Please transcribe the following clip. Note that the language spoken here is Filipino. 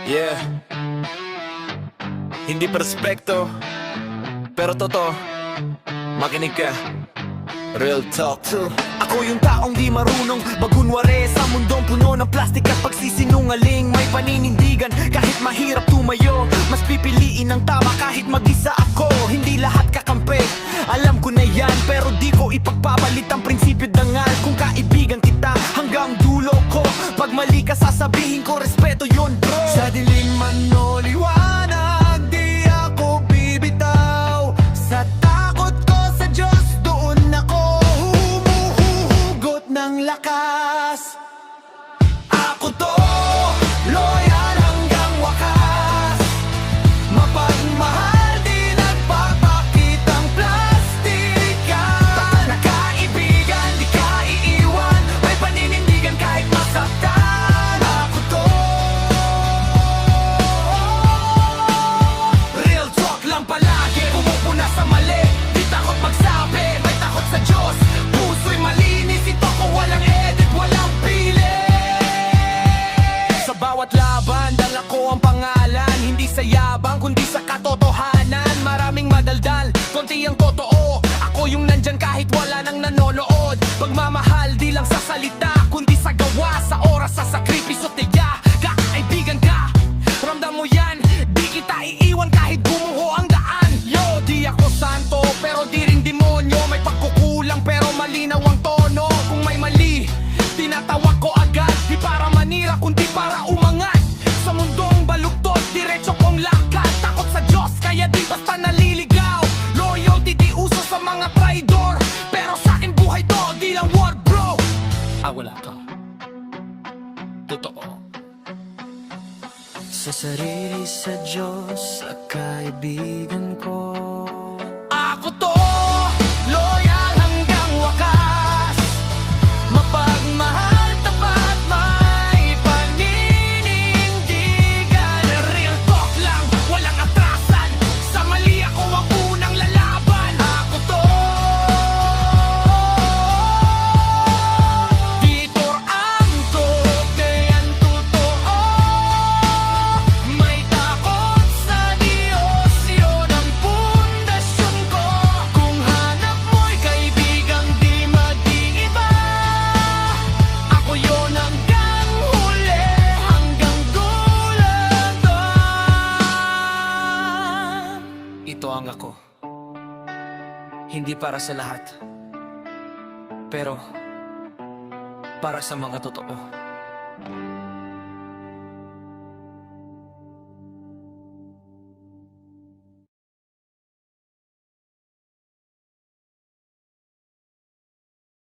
Yeah. Hindi perspekto, pero totoo. Makinig ka. Real talk. Ako yung taong di marunong magunwari sa mundong puno ng plastik at pagsisinungaling. May paninindigan kahit mahirap tumayo. Mas pipiliin ang tama kahit mag-isa ako. Hindi lahat kakampi, alam ko na yan. Pero di ko ipagpapalit ang prinsipyo dangal. Kung kaibigan kita hanggang dulo ko, pag mali ka sasabihin ko, respeto yun bro. Sa dilim man o liwanag, di ako bibitaw. Sa takot ko sa Diyos, doon ako humuhugot ng lakas. Ako to, loyal hanggang wakas. Mapagmahal, di nagpapakitang plastikan. Tapat na kaibigan, di ka iiwan. May paninindigan kahit masaktan. Ako to, real talk lang palagi. Pumupuna sa mali, di takot magsabi. May takot sa Diyos, puso'y malinis. Ito ko walang edit, walang pili. Sa bawat laban, dala ko ang pangalan. Hindi sa yabang, kundi sa katotohanan. Maraming madaldal, konti ang totoo. Ako yung nandyan kahit wala nang nanonood. Pagmamahal di lang sa salita, kundi sa gawa. Sa oras, sa sakripisyo, tiya. Kakaibigan ka, ramdam mo yan. Di kita iiwan kahit gumuho ang daan. Yo, di ako santo, pero di rin demonyo. May pagkukulang pero malinaw ang tono. Kung may mali, tinatawag ko agad. Di para manira, kundi para umangat. Sa mundong baluktot, diretso kong lakad. Takot sa Diyos, kaya di basta naliligaw. Loyalty di uso sa mga traidor. Pero sa akin buhay to, di lang word bro. Wala to. Totoo. Sa sarili, sa Diyos, sa kaibigan ko. Ako to, loyal hanggang wakas. Mapagmahal, tapat, may paninindigan. Real talk lang, walang atrasan. Sa mali ako ang unang lalaban. Ako to, dito ang toke, ang totoo. May takot sa Diyos, yun ang pundasyon ko. Kung hanap mo'y kaibigang di mag-iiba, ako yun hanggang huli, hanggang gulatan. Ito ang ako. Hindi para sa lahat, pero para sa mga totoo.